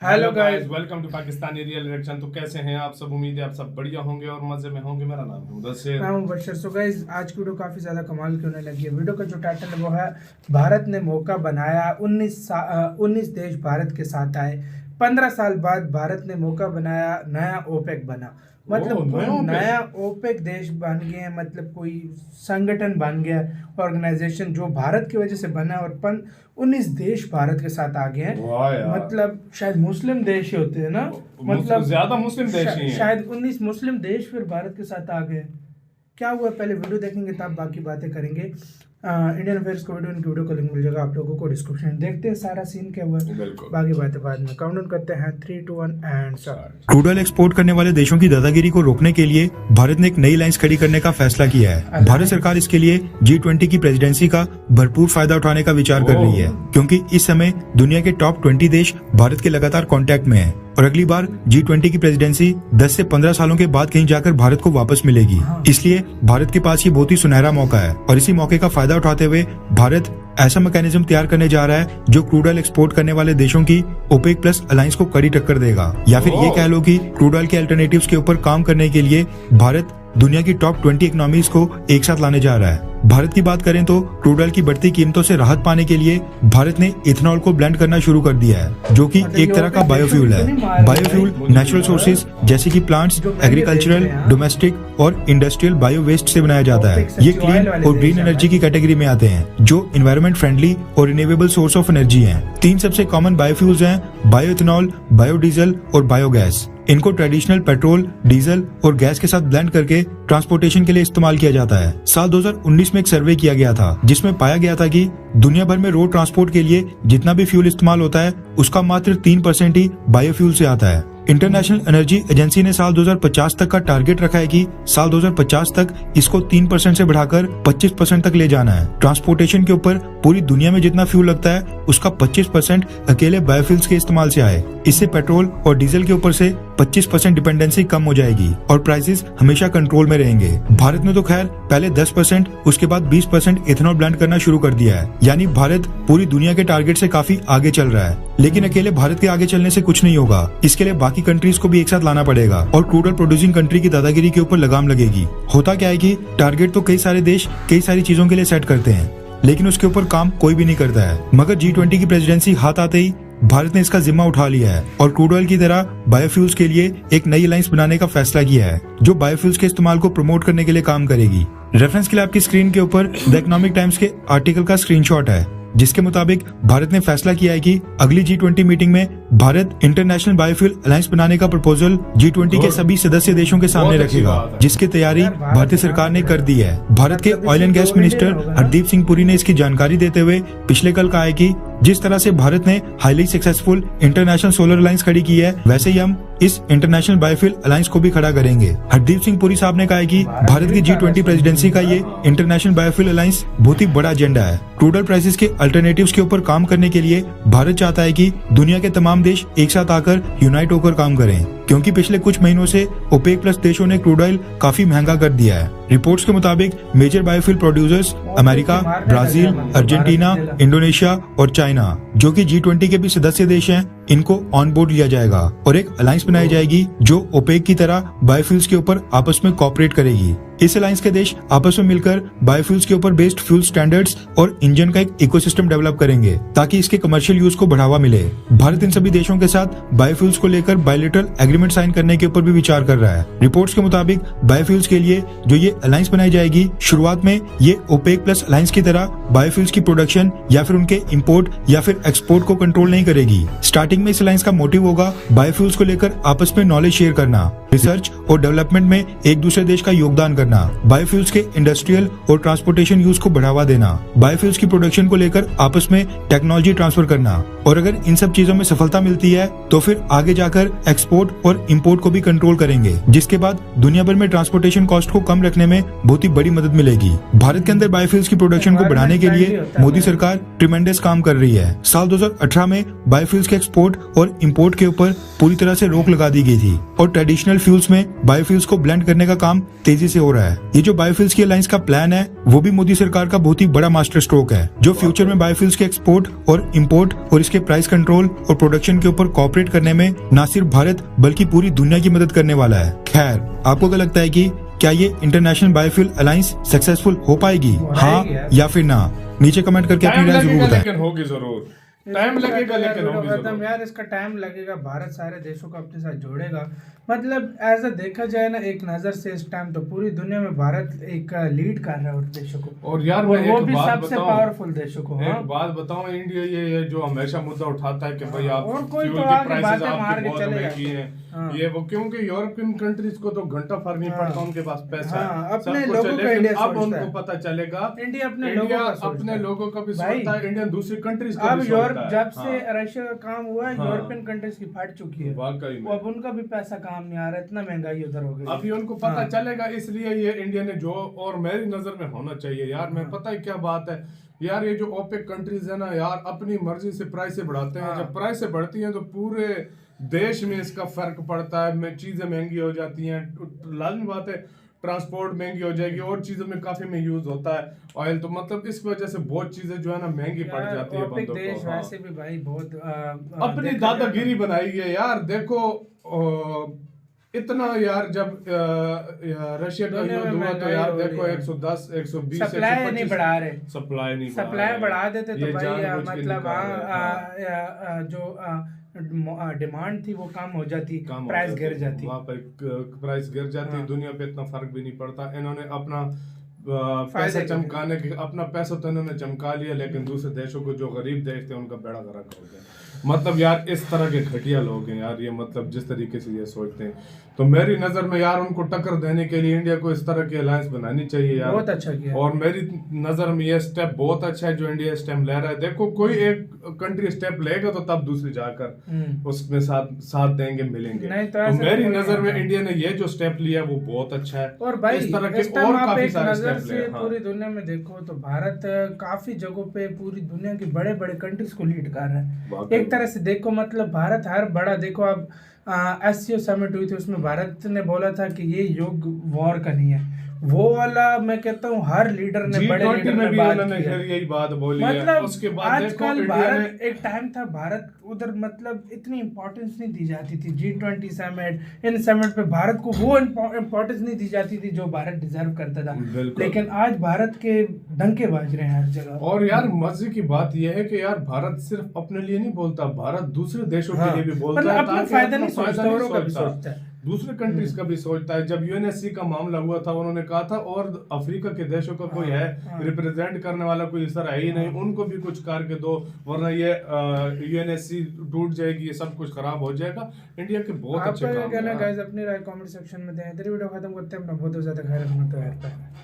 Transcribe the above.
Hello guys, welcome to Pakistani real reaction. तो कैसे हैं आप सब? उम्मीद है आप सब बढ़िया होंगे और मजे में होंगे। मेरा नाम है मुदस्सिर। मैं हूं बशर। सो गाइस, आज की वीडियो काफ़ी ज़्यादा कमाल की होने लगी है। वीडियो का जो टाइटल है वो है भारत ने मौका बनाया। 19 देश भारत के साथ आए। 15 साल बाद भारत ने मौका बनाया, नया ओपेक बना। मतलब नया ओपेक देश बन गए हैं, मतलब कोई संगठन बन गया, ऑर्गेनाइजेशन जो भारत की वजह से बना है। और 19 देश भारत के साथ आ गए हैं। मतलब शायद मुस्लिम देश ही होते हैं ना, मतलब ज्यादा मुस्लिम देश ही हैं। शायद 19 मुस्लिम देश फिर भारत के साथ आ गए। क्या हुआ पहले वीडियो देखेंगे तब बाकी बातें करेंगे। इंडियन अफेयर्स को वीडियो का लिंक मिल जाएगा आप लोगों को डिस्क्रिप्शन। देखते हैं सारा सीन क्या हुआ, बाकी बातें बाद में। काउंटडाउन करते हैं 3, 2, 1 and start. Crude oil export करने वाले देशों की दादागिरी को रोकने के लिए भारत ने एक नई लाइंस खड़ी करने का फैसला किया है। भारत सरकार इसके लिए G20 की प्रेसिडेंसी का भरपूर फायदा उठाने का विचार कर रही है, क्योंकि इस समय दुनिया के टॉप 20 देश भारत के लगातार कांटेक्ट में हैं और अगली बार G20 की प्रेसिडेंसी 10 से 15 सालों के बाद कहीं जाकर भारत को वापस मिलेगी। इसलिए भारत के पास ये बहुत ही सुनहरा मौका है और इसी मौके का फायदा उठाते हुए भारत ऐसा मैकेनिज्म तैयार करने जा रहा है जो क्रूड ऑयल एक्सपोर्ट करने वाले देशों की ओपेक प्लस अलायंस को कड़ी टक्कर देगा, या फिर ये कह लो कि क्रूड ऑयल के अल्टरनेटिव्स के ऊपर काम करने के लिए भारत दुनिया की टॉप 20 इकोनॉमीज को एक साथ लाने जा रहा है। भारत की बात करें तो क्रूड ऑयल की बढ़ती कीमतों से राहत पाने के लिए भारत ने इथेनॉल को ब्लेंड करना शुरू कर दिया है, जो कि एक तरह का बायोफ्यूल है। बायोफ्यूल नेचुरल सोर्सेज जैसे कि प्लांट्स, एग्रीकल्चरल, डोमेस्टिक और इंडस्ट्रियल बायो वेस्ट से बनाया जाता है। ये क्लीन और ग्रीन एनर्जी की कैटेगरी में आते हैं, जो एनवायरमेंट फ्रेंडली और रिन्यूएबल सोर्स ऑफ एनर्जी हैं। 3 सबसे कॉमन बायोफ्यूल्स हैं: बायोइथेनॉल, बायोडीजल और बायोगैस। इनको ट्रेडिशनल पेट्रोल, डीजल और गैस के साथ ब्लेंड करके ट्रांसपोर्टेशन के लिए इस्तेमाल किया जाता है। साल 2019 में एक सर्वे किया गया था जिसमें पाया गया था कि दुनिया भर में रोड ट्रांसपोर्ट के लिए जितना भी फ्यूल इस्तेमाल होता है उसका मात्र 3% ही बायोफ्यूल से आता है। इंटरनेशनल एनर्जी एजेंसी ने साल 2050 तक का टारगेट रखा है कि साल 2050 तक इसको 3% से बढ़ाकर 25% तक ले जाना है। ट्रांसपोर्टेशन के ऊपर पूरी दुनिया में जितना फ्यूल लगता है उसका 25% अकेले बायोफ्यूल्स के इस्तेमाल से आए। इससे पेट्रोल और डीजल के ऊपर से 25% डिपेंडेंसी कम हो जाएगी और प्राइसेस हमेशा कंट्रोल में रहेंगे। भारत ने तो खैर पहले 10%, उसके बाद 20% इथेनॉल ब्लेंड करना शुरू कर दिया है, यानी भारत पूरी दुनिया के टारगेट से काफी आगे चल रहा है। लेकिन अकेले भारत के आगे चलने से कुछ नहीं होगा, इसके लिए बाकी कंट्रीज को भी एक साथ लाना पड़ेगा और क्रूड ऑयल प्रोड्यूसिंग कंट्री की दादागिरी के ऊपर लगाम लगेगी। होता क्या है कि टारगेट तो कई सारे देश कई सारी चीजों के लिए सेट करते हैं, लेकिन उसके ऊपर काम कोई भी नहीं करता है। मगर G20 की प्रेसिडेंसी हाथ आते ही भारत ने इसका जिम्मा उठा लिया है और क्रूड ऑयल की तरह बायोफ्यूल्स के लिए एक नई अलायंस बनाने का फैसला किया है, जो बायोफ्यूल्स के इस्तेमाल को प्रमोट करने के लिए काम करेगी। रेफरेंस के लिए आपकी स्क्रीन के ऊपर द इकोनॉमिक टाइम्स के आर्टिकल का स्क्रीनशॉट है, जिसके मुताबिक भारत ने फैसला किया है कि अगली G20 मीटिंग में भारत इंटरनेशनल बायोफ्यूल अलायंस बनाने का प्रपोजल G20 के सभी सदस्य देशों के सामने रखेगा, जिसकी तैयारी भारतीय सरकार ने कर दी है। भारत के oil and gas minister Hardeep Singh Puri ने इसकी जानकारी देते हुए पिछले कल कहा है कि जिस तरह से भारत ने highly successful international solar alliance खड़ी की है, वैसे ही हम इस इंटरनेशनल बायोफ्यूल अलायंस को भी खड़ा करेंगे। हरदीप सिंह पुरी साहब ने कहा है कि भारत की G20 प्रेसिडेंसी का ये इंटरनेशनल बायोफ्यूल अलायंस बहुत ही बड़ा एजेंडा है। क्रूड ऑयल प्राइसेस के अल्टरनेटिव्स के ऊपर काम करने के लिए भारत चाहता है कि दुनिया के तमाम देश एक साथ आकर यूनाइट होकर काम करें, क्योंकि पिछले कुछ महीनों से ओपेक प्लस देशों ने क्रूड ऑयल काफी महंगा कर दिया है। रिपोर्ट्स के मुताबिक major biofuel producers America, Brazil, Argentina, Indonesia और चाइना, जो कि G20 के भी सदस्य देश हैं, इनको ऑन बोर्ड लिया जाएगा और एक अलायंस बनाई जाएगी जो ओपेक की तरह बायोफ्यूल्स के ऊपर आपस में कोऑपरेट करेगी। इस अलायंस के देश आपस में मिलकर बायोफ्यूल्स के ऊपर बेस्ड फ्यूल स्टैंडर्ड्स और इंजन का एक इकोसिस्टम डेवलप करेंगे ताकि इसके कमर्शियल यूज को बढ़ावा मिले। भारत इन सभी देशों के साथ बायोफ्यूल्स को लेकर बायलैटरल एग्रीमेंट साइन करने के ऊपर भी विचार कर रहा है। रिपोर्ट्स के मुताबिक बायोफ्यूल्स के लिए जो ये अलायंस बनाई जाएगी, शुरुआत में ये ओपेक प्लस अलायंस की तरह बायोफ्यूल्स की प्रोडक्शन या फिर उनके इंपोर्ट या फिर एक्सपोर्ट को कंट्रोल नहीं करेगी। स्टार्टिंग में इस अलायंस का मोटिव होगा बायोफ्यूल्स को लेकर आपस में नॉलेज शेयर करना, रिसर्च और डेवलपमेंट में एक दूसरे देश का योगदान करना, बायोफ्यूल्स के इंडस्ट्रियल और ट्रांसपोर्टेशन यूज को बढ़ावा देना, बायोफ्यूल्स की प्रोडक्शन को लेकर आपस में टेक्नोलॉजी ट्रांसफर करना, और अगर इन सब चीजों में सफलता मिलती है तो फिर आगे जाकर एक्सपोर्ट और इंपोर्ट को भी कंट्रोल करेंगे, जिसके बाद दुनिया भर में ट्रांसपोर्टेशन कॉस्ट को कम रखने में बहुत ही बड़ी मदद मिलेगी। भारत के अंदर बायोफ्यूल्स की प्रोडक्शन को बढ़ाने के लिए मोदी सरकार ट्रिमेंडस काम कर रही है। साल 2018 में बायोफ्यूल्स के एक्सपोर्ट और इंपोर्ट के ऊपर पूरी तरह से रोक लगा दी गई थी और ट्रेडिशनल फ्यूल्स में बायोफ्यूल्स को ब्लेंड करने का काम तेजी से हो रहा है। ये जो बायोफ्यूल्स की अलायंस का प्लान है वो भी मोदी सरकार का बहुत ही बड़ा मास्टर स्ट्रोक है, जो फ्यूचर में बायोफ्यूल्स के एक्सपोर्ट और इंपोर्ट और इसके प्राइस कंट्रोल और प्रोडक्शन के ऊपर कोऑपरेट करने में न सिर्फ भारत बल्कि पूरी दुनिया की मदद करने वाला है। खैर, आपको क्या लगता है कि क्या ये इंटरनेशनल बायोफ्यूल अलायंस सक्सेसफुल हो पाएगी, हाँ या फिर ना? नीचे कमेंट करके अपनी राय जरूर बताएं। लेकिन होगी जरूर, टाइम लगेगा लेकिन होगी जरूर। यार इसका टाइम लगेगा, भारत सारे देशों को अपने साथ जोड़ेगा। मतलब ऐसा देखा जाए ना एक नजर से इस टाइम तो पूरी दुनिया में भारत एक लीड कर रहा है उन देशों को, और यार वो एक भी बात सबसे पावरफुल देशों को। एक बात बताऊं, इंडिया ये जो हमेशा मुद्दा उठाता है कि भाई आप और कोई फ्यूल तो की आगे प्राइसेस बातें मार आपकी के बहुत चलेगा। महंगी हैं, ये वो क्योंकि यूरोपियन कंट्रीज को तो घंटा फर्क नहीं पड़ता, उनके पास पैसा है, अपने सब कुछ लोगों है, का लेकिन इंडिया अब सोचता उनको है। पता चलेगा इंडिया अपने इंडिया लोगों अपने लोगों का भी भाई, सोचता है, इंडिया दूसरी कंट्रीज का अब भी यूरोप सोचता है। जब से रशिया का काम हुआ है, यूरोपियन कंट्रीज की फट चुकी है, वाकई में अब उनका भी पैसा काम नहीं आ रहा, इतना महंगाई उधर हो गई। अभी उनको पता चलेगा, इसलिए ये इंडिया ने जो, और मेरी नजर में होना चाहिए यार, मैं पता है क्या बात है यार, ये जो ओपेक कंट्रीज है ना यार, अपनी मर्जी से प्राइसें बढ़ाते हैं। जब प्राइसें बढ़ती हैं तो पूरे देश में इसका फर्क पड़ता है, चीजें महंगी हो जाती हैं, लाजमी बात है, ट्रांसपोर्ट महंगी हो जाएगी, और चीजों में काफी में यूज होता है ऑयल, तो मतलब इस वजह से बहुत चीजें जो है ना महंगी पड़ जाती है बंदों देश को। वैसे भी भाई बहुत अपनी दादागिरी बनाई है यार। देखो इतना यार, जब रशिया का युद्ध हुआ तो यार देखो 110 120 सप्लाई नहीं बढ़ा रहे, सप्लाई बढ़ा देते तो भाई मतलब जो डिमांड थी वो कम हो जाती, प्राइस गिर जाती, वहाँ पर प्राइस गिर जाती, दुनिया पे इतना फर्क भी नहीं पड़ता। इन्होंने अपना पैसा चमकाने के, अपना पैसा तो इन्होंने चमका लिया, लेकिन दूसरे देशों को जो गरीब देश थे उनका बेड़ा गर्क हो गया। मतलब यार इस तरह के घटिया लोग हैं यार ये, मतलब जिस तरीके से ये सोचते हैं, तो मेरी नजर में यार उनको टक्कर देने के लिए इंडिया को इस तरह की अलायंस बनानी चाहिए यार। बहुत अच्छा किया, और मेरी नजर में ये स्टेप बहुत अच्छा है जो इंडिया स्टेप ले रहा है। देखो कोई एक कंट्री स्टेप लेगा तो तब दूसरी जाकर उसमें साथ देंगे, मिलेंगे। तो मेरी नजर में इंडिया ने ये जो स्टेप लिया वो बहुत अच्छा है, और भाई इस तरह के और काफी सारे स्टेप ले। पूरी दुनिया में देखो तो भारत काफी जगहों पे पूरी दुनिया की बड़े बड़े कंट्रीज को लीड कर रहा है एक तरह से देखो। मतलब भारत हर बड़ा देखो, अब SCO समिट हुई थी, उसमें भारत ने बोला था कि ये युग वॉर का नहीं है, वो वाला मैं कहता हूँ हर लीडर ने, बड़े लीडर ने बात की, यही बात बोली मतलब है। उसके बाद आजकल भारत, एक टाइम था भारत उधर मतलब इतनी इम्पोर्टेंस नहीं दी जाती थी, G20 समिट, इन समिट पे भारत को वो इम्पोर्टेंस नहीं दी जाती थी जो भारत डिजर्व करता था, लेकिन आज भारत के डंके बाज रहे हैं हर जगह। और यार मजे की बात यह है कि यार भारत सिर्फ अपने लिए नहीं बोलता, भारत दूसरे देशों के लिए भी बोलता है, अपना फायदा नहीं सोचता, दूसरे कंट्रीज का भी सोचता है। जब UNSC का मामला हुआ था उन्होंने कहा था और अफ्रीका के देशों का कोई है रिप्रेजेंट करने वाला, कोई इस तरह है ही नहीं, उनको भी कुछ करके दो वरना ये UNSC टूट जाएगी, ये सब कुछ खराब हो जाएगा। इंडिया के बहुत अच्छे काम है। गाइस अपनी राय कमेंट सेक्शन में दें। इधर वीडियो खत्म करते हैं, अपना बहुत ज्यादा ख्याल रखना।